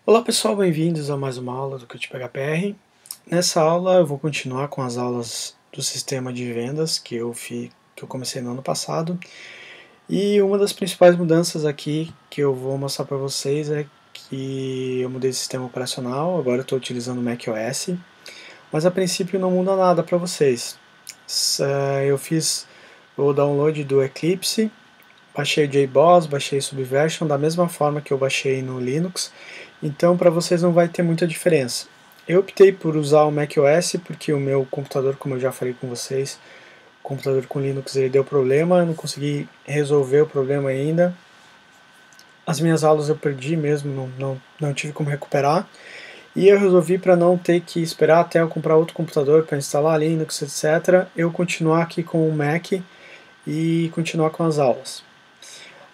Olá pessoal, bem-vindos a mais uma aula do CoachPHR. Nessa aula eu vou continuar com as aulas do sistema de vendas que eu comecei no ano passado. E uma das principais mudanças aqui que eu vou mostrar para vocês é que eu mudei de sistema operacional, agora eu estou utilizando o macOS, mas a princípio não muda nada para vocês. Eu fiz o download do Eclipse, baixei o JBoss, baixei o Subversion da mesma forma que eu baixei no Linux, então para vocês não vai ter muita diferença. Eu optei por usar o macOS porque o meu computador, como eu já falei com vocês, o computador com Linux ele deu problema, eu não consegui resolver o problema ainda. As minhas aulas eu perdi mesmo, não tive como recuperar. E eu resolvi, para não ter que esperar até eu comprar outro computador para instalar Linux, etc., eu continuar aqui com o Mac e continuar com as aulas.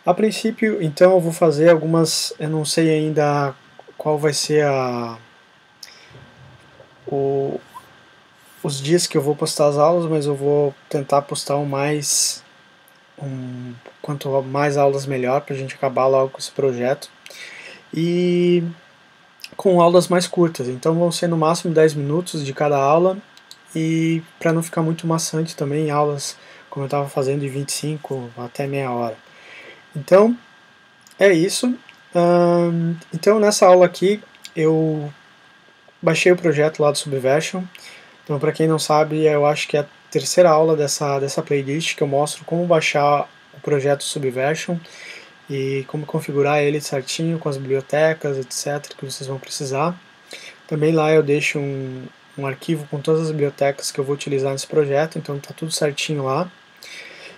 A princípio, então, eu vou fazer algumas, eu não sei ainda qual vai ser os dias que eu vou postar as aulas, mas eu vou tentar postar quanto mais aulas melhor, para a gente acabar logo com esse projeto. E com aulas mais curtas, então vão ser no máximo 10 minutos de cada aula, e para não ficar muito maçante também, aulas como eu estava fazendo de 25 até meia hora. Então, é isso. Então nessa aula aqui eu baixei o projeto lá do Subversion. Então para quem não sabe, eu acho que é a terceira aula dessa playlist que eu mostro como baixar o projeto Subversion e como configurar ele certinho com as bibliotecas, etc, que vocês vão precisar. Também lá eu deixo um arquivo com todas as bibliotecas que eu vou utilizar nesse projeto, então está tudo certinho lá.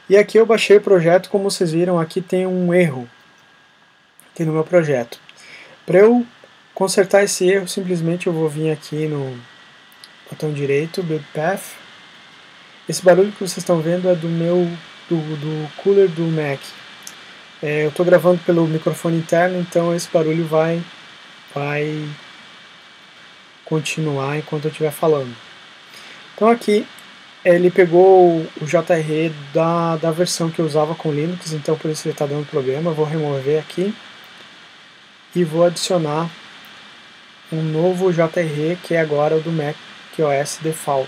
E aqui eu baixei o projeto, como vocês viram, aqui tem um erro aqui no meu projeto. Para eu consertar esse erro, simplesmente eu vou vir aqui no botão direito, Build Path. Esse barulho que vocês estão vendo é do cooler do Mac. Eu estou gravando pelo microfone interno, então esse barulho vai continuar enquanto eu estiver falando. Então aqui ele pegou o JRE da versão que eu usava com Linux, então por isso ele está dando problema. Eu vou remover aqui e vou adicionar um novo JRE que é agora o do macOS Default.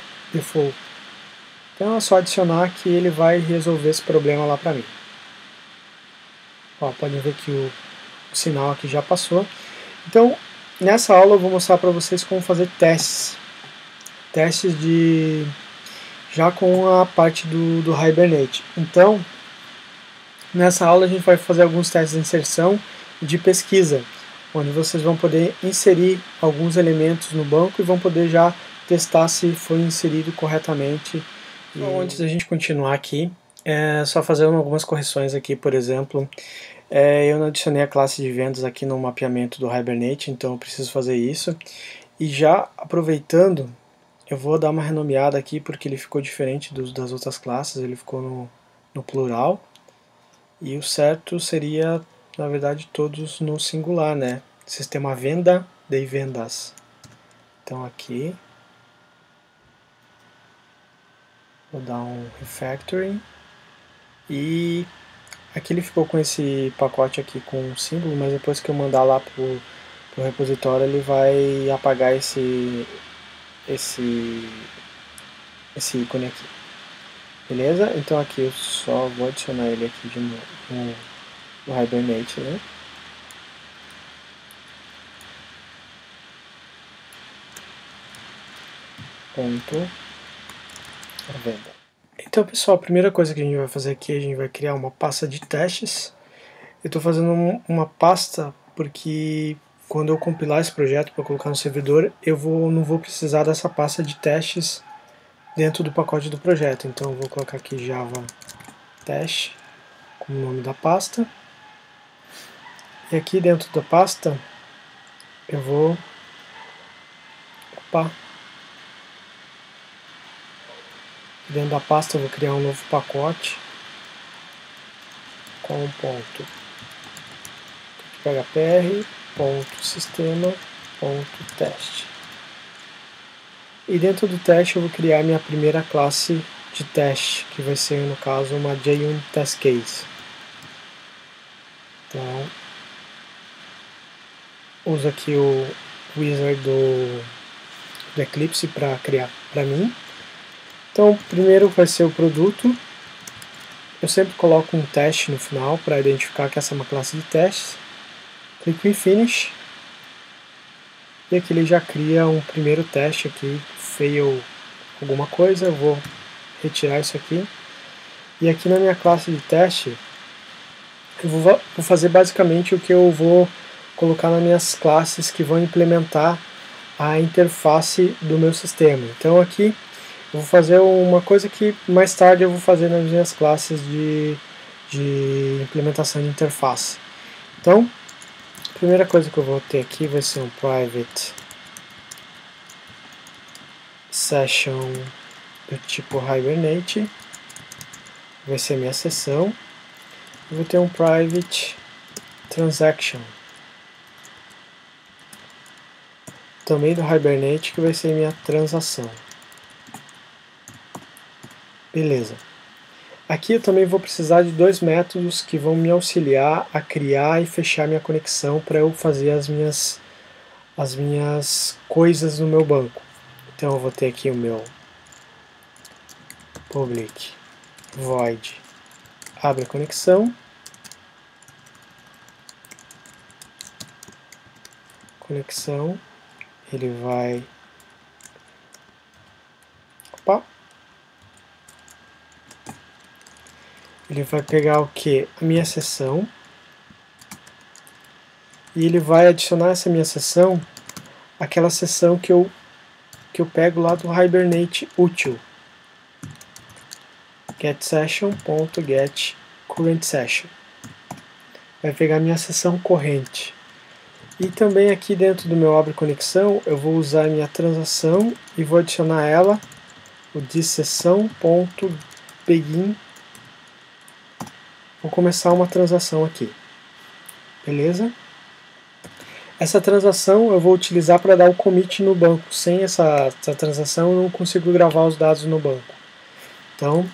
Então é só adicionar que ele vai resolver esse problema lá para mim. Ó, podem ver que o sinal aqui já passou. Então nessa aula eu vou mostrar para vocês como fazer testes já com a parte do Hibernate. Então nessa aula a gente vai fazer alguns testes de inserção e de pesquisa, onde vocês vão poder inserir alguns elementos no banco e vão poder já testar se foi inserido corretamente. Então, antes da gente continuar aqui, é só fazer algumas correções aqui. Por exemplo, eu não adicionei a classe de vendas aqui no mapeamento do Hibernate, então eu preciso fazer isso. E já aproveitando, eu vou dar uma renomeada aqui porque ele ficou diferente das outras classes, ele ficou no plural. E o certo seria, na verdade, todos no singular, né? Sistema venda de vendas. Então aqui vou dar um refactoring e aqui ele ficou com esse pacote aqui com um símbolo, mas depois que eu mandar lá pro repositório ele vai apagar esse ícone aqui. Beleza? Então aqui eu só vou adicionar ele aqui de novo no Hibernate, né? Ponto venda. Então pessoal, a primeira coisa que a gente vai fazer aqui, a gente vai criar uma pasta de testes. Eu estou fazendo uma pasta porque quando eu compilar esse projeto para colocar no servidor, não vou precisar dessa pasta de testes dentro do pacote do projeto. Então eu vou colocar aqui Java Teste como nome da pasta. E aqui dentro da pasta eu vou dentro da pasta eu vou criar um novo pacote com um ponto php.sistema.teste. E dentro do teste eu vou criar minha primeira classe de teste, que vai ser no caso uma JUnit Test Case. Então uso aqui o wizard do Eclipse para criar para mim. Então, primeiro vai ser o produto. Eu sempre coloco um teste no final para identificar que essa é uma classe de testes. Clico em Finish. E aqui ele já cria um primeiro teste aqui, fail alguma coisa. Eu vou retirar isso aqui. E aqui na minha classe de teste, eu vou fazer basicamente o que eu vou colocar nas minhas classes que vão implementar a interface do meu sistema. Então aqui eu vou fazer uma coisa que mais tarde eu vou fazer nas minhas classes de implementação de interface. Então, a primeira coisa que eu vou ter aqui vai ser um private session do tipo Hibernate, vai ser minha sessão. Eu vou ter um private transaction também do Hibernate, que vai ser minha transação. Beleza. Aqui eu também vou precisar de dois métodos que vão me auxiliar a criar e fechar minha conexão para eu fazer as minhas coisas no meu banco. Então eu vou ter aqui o meu public void abre a conexão, ele vai ele vai pegar o que? A minha sessão, e ele vai adicionar essa minha sessão àquela sessão que eu pego lá do Hibernate útil, getSession.getCurrentSession. Vai pegar a minha sessão corrente. E também aqui dentro do meu abre conexão eu vou usar a minha transação e vou adicionar ela o sessão.begin. Vou começar uma transação aqui. Beleza? Essa transação eu vou utilizar para dar o commit no banco. Sem essa transação eu não consigo gravar os dados no banco. Então,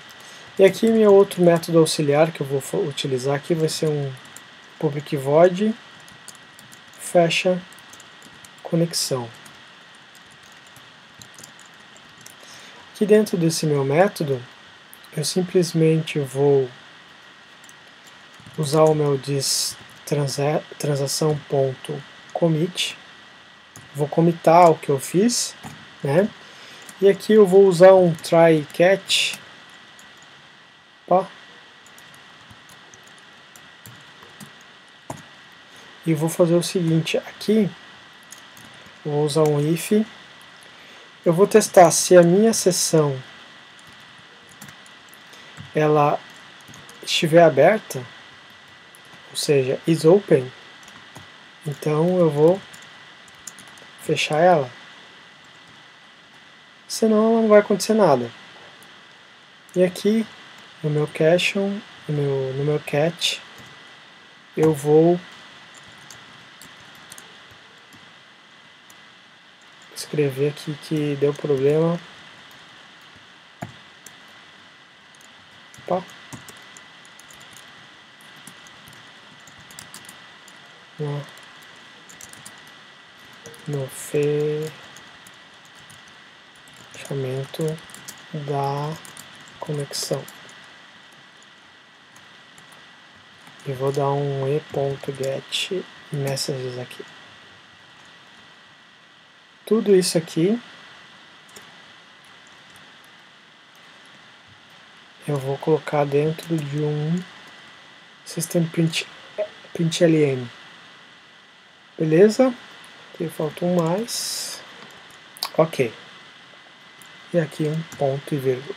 e aqui meu outro método auxiliar que eu vou utilizar aqui vai ser um public void fecha conexão. Aqui dentro desse meu método, eu simplesmente vou usar o meu transação.commit, vou commitar o que eu fiz, né? E aqui eu vou usar um try catch, e vou fazer o seguinte, aqui eu vou usar um if, eu vou testar se a minha sessão ela estiver aberta, ou seja, is open, então eu vou fechar ela, senão não vai acontecer nada. E aqui no meu cachon, no meu catch, eu vou escrever aqui que deu problema. No fechamento da conexão. E vou dar um e.get messages aqui. Tudo isso aqui eu vou colocar dentro de um system.println. Beleza? Aqui falta um mais. Ok. E aqui um ponto e vírgula.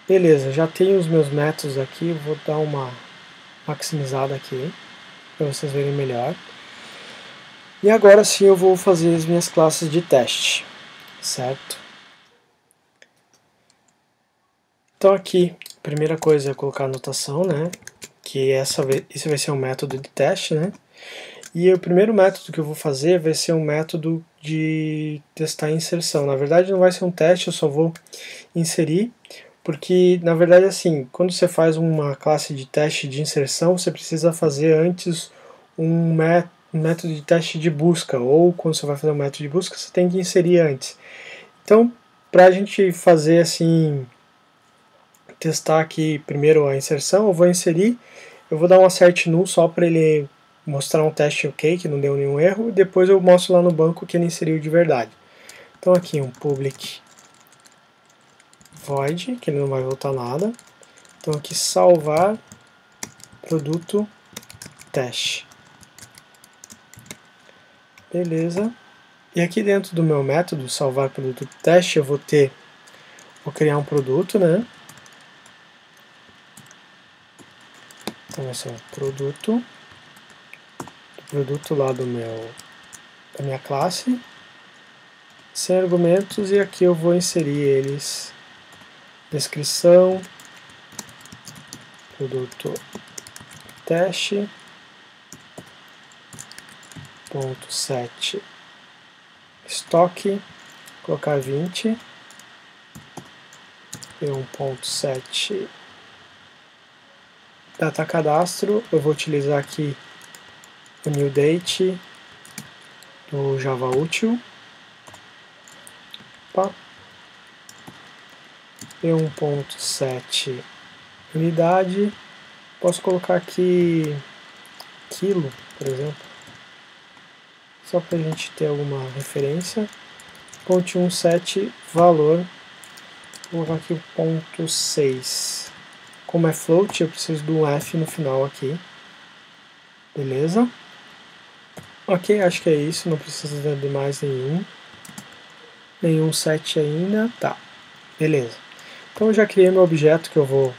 Beleza, já tenho os meus métodos aqui, vou dar uma maximizada aqui, para vocês verem melhor. E agora sim eu vou fazer as minhas classes de teste, certo? Então aqui, a primeira coisa é colocar a anotação, né? Que esse vai ser um método de teste, né? E o primeiro método que eu vou fazer vai ser um método de testar inserção. Na verdade não vai ser um teste, eu só vou inserir, porque na verdade assim, quando você faz uma classe de teste de inserção, você precisa fazer antes método de teste de busca, ou quando você vai fazer um método de busca, você tem que inserir antes. Então, para a gente fazer assim, testar aqui primeiro a inserção, eu vou inserir, eu vou dar um assert null só para ele mostrar um teste ok, que não deu nenhum erro, e depois eu mostro lá no banco que ele inseriu de verdade. Então aqui um public void, que ele não vai voltar nada. Então aqui salvar produto teste. Beleza. E aqui dentro do meu método salvar produto teste eu vou criar um produto, né? Então vai ser um produto lá da minha classe, sem argumentos, e aqui eu vou inserir eles, descrição, produto teste, ponto set estoque, colocar 20, e 1.set data cadastro, eu vou utilizar aqui o new date do Java útil, e 1.set unidade, posso colocar aqui quilo, por exemplo, só para a gente ter alguma referência. Ponto 17 valor, vou colocar aqui o ponto 6. Como é float, eu preciso do F no final aqui. Beleza? Ok, acho que é isso, não precisa de mais nenhum set ainda. Tá, beleza. Então eu já criei meu objeto que eu vou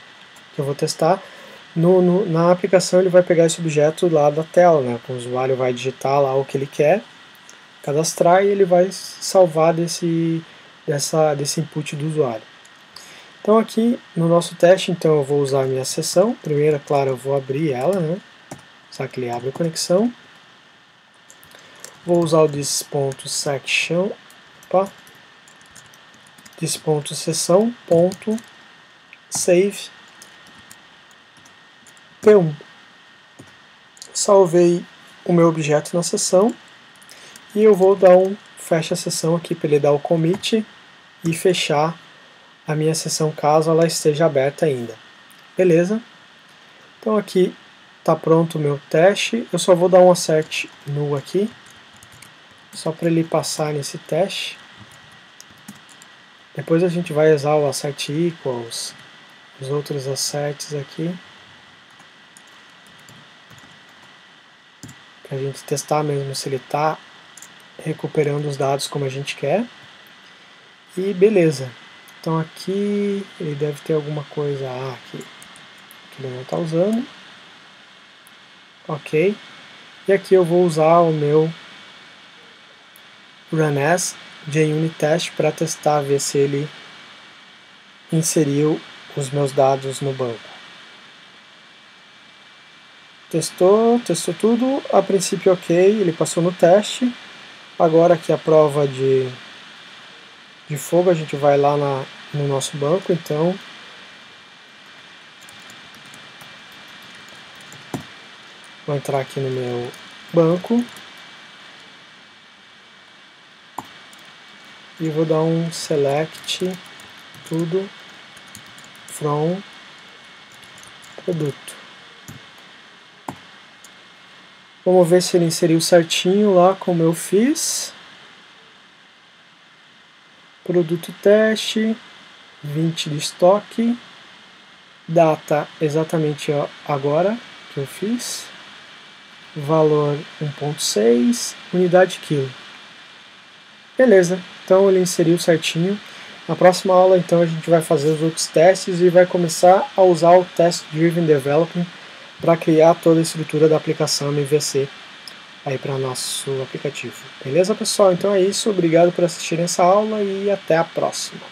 testar. Na aplicação ele vai pegar esse objeto lá da tela, né? O usuário vai digitar lá o que ele quer, cadastrar, e ele vai salvar desse input do usuário. Então aqui no nosso teste, então eu vou usar a minha sessão. Primeiro, é claro, eu vou abrir ela, né? Só que ele abre a conexão. Vou usar o this.section, this.sessão.save P1. Salvei o meu objeto na sessão e eu vou dar um fecha a sessão aqui para ele dar o commit e fechar a minha sessão caso ela esteja aberta ainda. Beleza? Então aqui está pronto o meu teste. Eu só vou dar um assert null aqui, só para ele passar nesse teste. Depois a gente vai usar o assert equals, os outros asserts aqui, para a gente testar mesmo se ele está recuperando os dados como a gente quer. E beleza. Então aqui ele deve ter alguma coisa aqui que ele não está usando. Ok. E aqui eu vou usar o meu run-as JUnit-test para testar, ver se ele inseriu os meus dados no banco. Testou tudo, a princípio ok, ele passou no teste. Agora aqui a prova de fogo, a gente vai lá no nosso banco, então vou entrar aqui no meu banco e vou dar um select tudo from produto. Vamos ver se ele inseriu certinho lá como eu fiz. Produto teste, 20 de estoque, data exatamente agora que eu fiz, valor 1.6, unidade quilo. Beleza, então ele inseriu certinho. Na próxima aula então a gente vai fazer os outros testes e vai começar a usar o Test Driven Development para criar toda a estrutura da aplicação MVC aí para nosso aplicativo. Beleza, pessoal? Então é isso, obrigado por assistirem essa aula e até a próxima.